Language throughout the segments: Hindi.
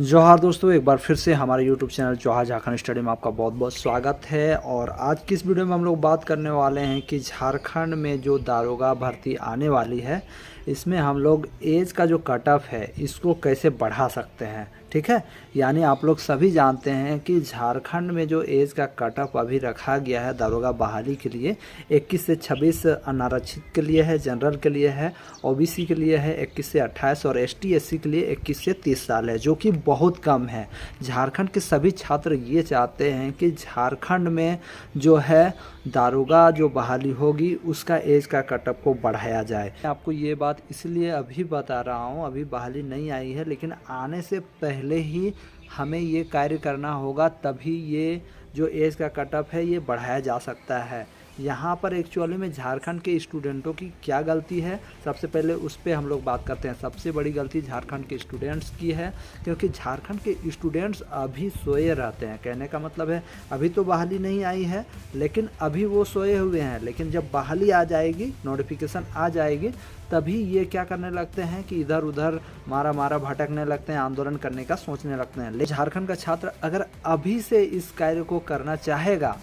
जोहार दोस्तों, एक बार फिर से हमारे YouTube चैनल जोहार झारखंड स्टडी में आपका बहुत बहुत स्वागत है। और आज की इस वीडियो में हम लोग बात करने वाले हैं कि झारखंड में जो दारोगा भर्ती आने वाली है, इसमें हम लोग एज का जो कट ऑफ है इसको कैसे बढ़ा सकते हैं। ठीक है, यानी आप लोग सभी जानते हैं कि झारखंड में जो एज का कट ऑफ अभी रखा गया है दारोगा बहाली के लिए 21 से 26 अनारक्षित के लिए है, जनरल के लिए है, ओबीसी के लिए है 21 से 28 और एसटी एससी के लिए 21 से 30 साल है, जो कि बहुत कम है। झारखंड के सभी छात्र ये चाहते हैं कि झारखंड में जो है दारोगा जो बहाली होगी उसका एज का कटअप को बढ़ाया जाए। मैं आपको ये बात इसलिए अभी बता रहा हूँ, अभी बहाली नहीं आई है, लेकिन आने से पहले ही हमें ये कार्य करना होगा, तभी ये जो एज का कटअप है ये बढ़ाया जा सकता है। यहाँ पर एक्चुअली में झारखंड के स्टूडेंटों की क्या गलती है, सबसे पहले उस पर हम लोग बात करते हैं। सबसे बड़ी गलती झारखंड के स्टूडेंट्स की है, क्योंकि झारखंड के स्टूडेंट्स अभी सोए रहते हैं। कहने का मतलब है अभी तो बहाली नहीं आई है, लेकिन अभी वो सोए हुए हैं। लेकिन जब बहाली आ जाएगी, नोटिफिकेशन आ जाएगी, तभी ये क्या करने लगते हैं कि इधर उधर मारा मारा भटकने लगते हैं, आंदोलन करने का सोचने लगते हैं। लेकिन झारखंड का छात्र अगर अभी से इस कार्य को करना चाहेगा,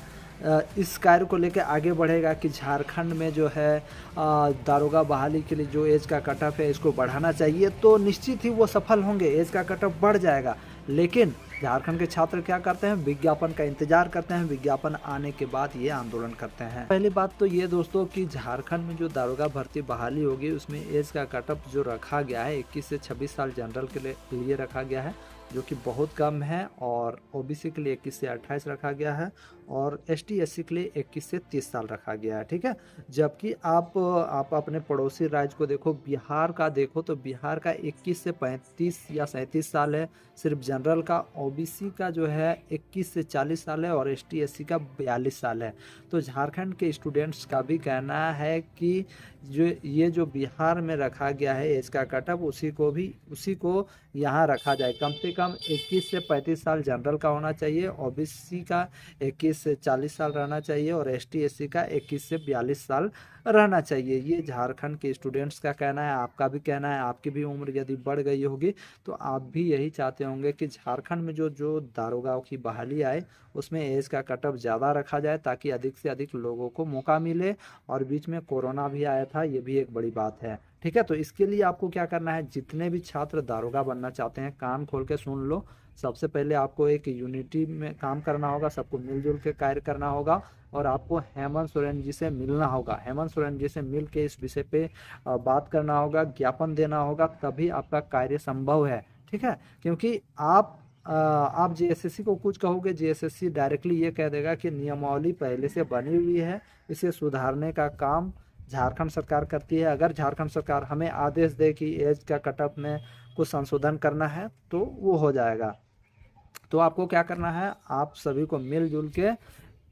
इस कार्य को लेकर आगे बढ़ेगा कि झारखंड में जो है दारोगा बहाली के लिए जो एज का कट ऑफ है इसको बढ़ाना चाहिए, तो निश्चित ही वो सफल होंगे, एज का कट ऑफ बढ़ जाएगा। लेकिन झारखंड के छात्र क्या करते हैं, विज्ञापन का इंतजार करते हैं, विज्ञापन आने के बाद ये आंदोलन करते हैं। पहली बात तो ये दोस्तों कि झारखंड में जो दारोगा भर्ती बहाली होगी उसमें एज का कट ऑफ जो रखा गया है 21 से 26 साल जनरल के लिए रखा गया है, जो कि बहुत कम है। और ओबीसी के लिए 21 से 28 रखा गया है, और एसटी एससी के लिए 21 से 30 साल रखा गया है। ठीक है, जबकि आप अपने पड़ोसी राज्य को देखो, बिहार का देखो, तो बिहार का 21 से 35 या 37 साल है सिर्फ जनरल का। ओबीसी का जो है 21 से 40 साल है, और एसटी एससी का 42 साल है। तो झारखंड के स्टूडेंट्स का भी कहना है कि जो बिहार में रखा गया है एज का कटअप, उसी को यहाँ रखा जाए। कम से कम 21 से 35 साल जनरल का होना चाहिए, ओबीसी का 21 से 40 साल रहना चाहिए, और एसटी एससी का 21 से 42 साल रहना चाहिए। ये झारखंड के स्टूडेंट्स का कहना है, आपका भी कहना है। आपकी भी उम्र यदि बढ़ गई होगी तो आप भी यही चाहते होंगे कि झारखंड में जो दारोगाओं की बहाली आए उसमें एज का कटअप ज़्यादा रखा जाए, ताकि अधिक से अधिक लोगों को मौका मिले। और बीच में कोरोना भी आया था, ये भी एक बड़ी बात है। ठीक है, तो इसके लिए आपको क्या करना है, जितने भी छात्र दारोगा बनना चाहते हैं कान खोल के सुन लो। सबसे पहले आपको एक यूनिटी में काम करना होगा, सबको मिलजुल के कार्य करना होगा, और आपको हेमंत सोरेन जी से मिलना होगा। हेमंत सोरेन जी से मिल के इस विषय पे बात करना होगा, ज्ञापन देना होगा, तभी आपका कार्य संभव है। ठीक है, क्योंकि आप जेएसएससी को कुछ कहोगे, जेएसएससी डायरेक्टली ये कह देगा कि नियमावली पहले से बनी हुई है, इसे सुधारने का काम झारखंड सरकार करती है। अगर झारखंड सरकार हमें आदेश दे कि एज का कटअप में कुछ संशोधन करना है तो वो हो जाएगा। तो आपको क्या करना है, आप सभी को मिलजुल के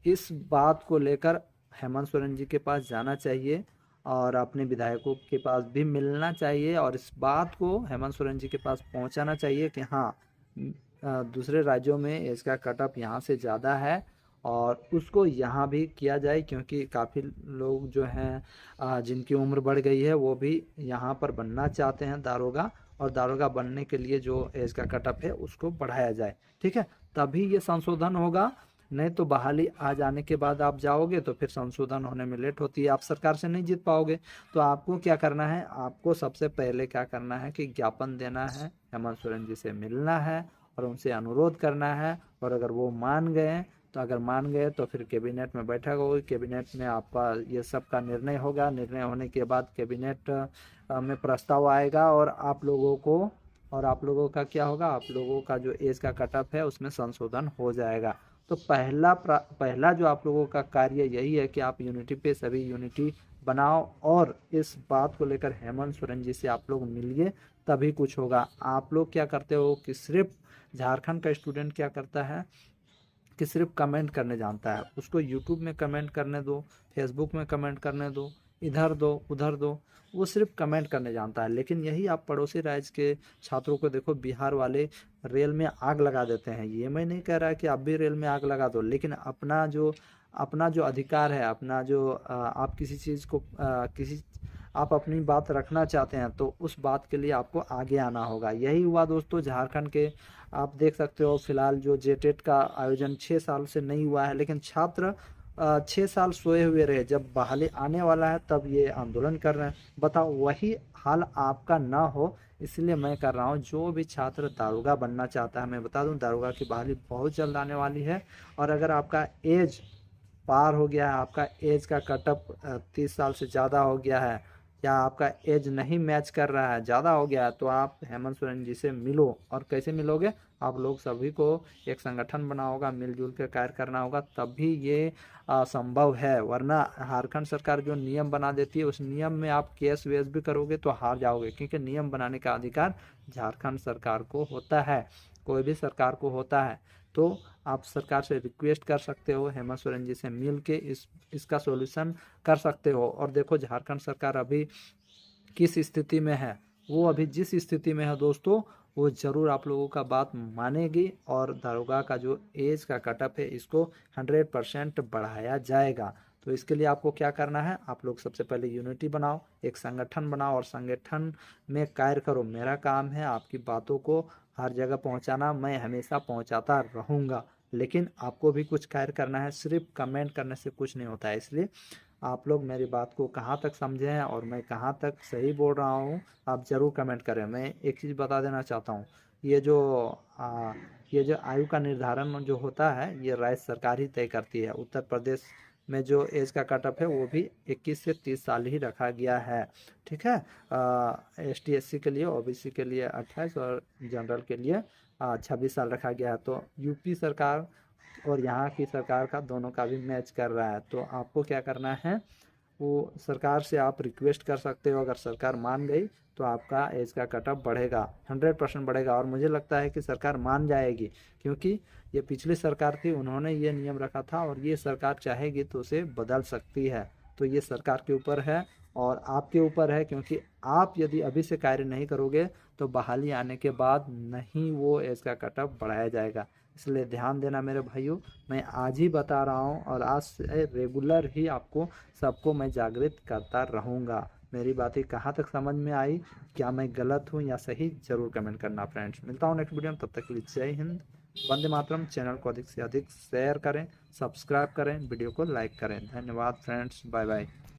इस बात को लेकर हेमंत सोरेन जी के पास जाना चाहिए, और अपने विधायकों के पास भी मिलना चाहिए, और इस बात को हेमंत सोरेन जी के पास पहुंचाना चाहिए कि हाँ, दूसरे राज्यों में इसका कटअप यहाँ से ज़्यादा है, और उसको यहाँ भी किया जाए। क्योंकि काफ़ी लोग जो हैं जिनकी उम्र बढ़ गई है वो भी यहाँ पर बनना चाहते हैं दारोगा, और दारोगा बनने के लिए जो एज का कटअप है उसको बढ़ाया जाए। ठीक है, तभी ये संशोधन होगा। नहीं तो बहाली आ जाने के बाद आप जाओगे तो फिर संशोधन होने में लेट होती है, आप सरकार से नहीं जीत पाओगे। तो आपको क्या करना है, आपको सबसे पहले क्या करना है कि ज्ञापन देना है, हेमंत सोरेन जी से मिलना है, और उनसे अनुरोध करना है। और अगर वो मान गए तो अगर मान गए तो फिर कैबिनेट में बैठक होगी, कैबिनेट में आपका ये सब का निर्णय होगा। निर्णय होने के बाद कैबिनेट में प्रस्ताव आएगा, और आप लोगों का क्या होगा, आप लोगों का जो एज का कटअप है उसमें संशोधन हो जाएगा। तो पहला जो आप लोगों का कार्य यही है कि आप यूनिटी पे सभी यूनिटी बनाओ, और इस बात को लेकर हेमंत सोरेन जी से आप लोग मिलिए, तभी कुछ होगा। आप लोग क्या करते हो कि सिर्फ झारखंड का स्टूडेंट क्या करता है कि सिर्फ कमेंट करने जानता है। उसको यूट्यूब में कमेंट करने दो, फेसबुक में कमेंट करने दो, इधर दो उधर दो, वो सिर्फ कमेंट करने जानता है। लेकिन यही आप पड़ोसी राज्य के छात्रों को देखो, बिहार वाले रेल में आग लगा देते हैं। ये मैं नहीं कह रहा कि आप भी रेल में आग लगा दो, लेकिन अपना जो अधिकार है, अपना जो आप किसी चीज़ को किसी आप अपनी बात रखना चाहते हैं तो उस बात के लिए आपको आगे आना होगा। यही हुआ दोस्तों झारखंड के। आप देख सकते हो फिलहाल जो जेटेट का आयोजन 6 साल से नहीं हुआ है, लेकिन छात्र 6 साल सोए हुए रहे। जब बहाली आने वाला है तब ये आंदोलन कर रहे हैं। बताओ वही हाल आपका ना हो, इसलिए मैं कर रहा हूँ। जो भी छात्र दारोगा बनना चाहता है, मैं बता दूं दारोगा की बहाली बहुत जल्द आने वाली है। और अगर आपका एज पार हो गया है, आपका एज का कटअप 30 साल से ज़्यादा हो गया है, या आपका एज नहीं मैच कर रहा है, ज़्यादा हो गया है, तो आप हेमंत सोरेन जी से मिलो। और कैसे मिलोगे? आप लोग सभी को एक संगठन बना होगा, मिलजुल कर कार्य करना होगा, तभी ये संभव है। वरना झारखंड सरकार जो नियम बना देती है उस नियम में आप केस वेस भी करोगे तो हार जाओगे, क्योंकि नियम बनाने का अधिकार झारखंड सरकार को होता है, कोई भी सरकार को होता है। तो आप सरकार से रिक्वेस्ट कर सकते हो, हेमंत सोरेन जी से मिल के इसका सॉल्यूशन कर सकते हो। और देखो झारखंड सरकार अभी किस स्थिति में है, वो अभी जिस स्थिति में है दोस्तों, वो ज़रूर आप लोगों का बात मानेगी। और दारोगा का जो एज का कटअप है इसको 100% बढ़ाया जाएगा। तो इसके लिए आपको क्या करना है, आप लोग सबसे पहले यूनिटी बनाओ, एक संगठन बनाओ और संगठन में कार्य करो। मेरा काम है आपकी बातों को हर जगह पहुंचाना, मैं हमेशा पहुंचाता रहूँगा। लेकिन आपको भी कुछ कार्य करना है, सिर्फ कमेंट करने से कुछ नहीं होता है। इसलिए आप लोग मेरी बात को कहाँ तक समझे हैं और मैं कहाँ तक सही बोल रहा हूँ, आप ज़रूर कमेंट करें। मैं एक चीज़ बता देना चाहता हूँ, ये जो आ, ये जो आयु का निर्धारण जो होता है ये राज्य सरकार ही तय करती है। उत्तर प्रदेश में जो एज का कटअप है वो भी 21 से 30 साल ही रखा गया है। ठीक है, ST SC के लिए, OBC के लिए 28 और जनरल के लिए 26 साल रखा गया है। तो यूपी सरकार और यहाँ की सरकार का दोनों का भी मैच कर रहा है। तो आपको क्या करना है, वो सरकार से आप रिक्वेस्ट कर सकते हो। अगर सरकार मान गई तो आपका एज का कटअप बढ़ेगा, 100% बढ़ेगा। और मुझे लगता है कि सरकार मान जाएगी, क्योंकि ये पिछली सरकार थी, उन्होंने ये नियम रखा था, और ये सरकार चाहेगी तो उसे बदल सकती है। तो ये सरकार के ऊपर है और आपके ऊपर है, क्योंकि आप यदि अभी से कार्य नहीं करोगे तो बहाली आने के बाद नहीं वो एज का कटअप बढ़ाया जाएगा। इसलिए ध्यान देना मेरे भाइयों, मैं आज ही बता रहा हूँ और आज से रेगुलर ही आपको सबको मैं जागृत करता रहूँगा। मेरी बातें कहाँ तक समझ में आई, क्या मैं गलत हूँ या सही, ज़रूर कमेंट करना फ्रेंड्स। मिलता हूँ नेक्स्ट वीडियो में, तब तक के लिए जय हिंद, वंदे मातरम। चैनल को अधिक से अधिक शेयर करें, सब्सक्राइब करें, वीडियो को लाइक करें। धन्यवाद फ्रेंड्स, बाय बाय।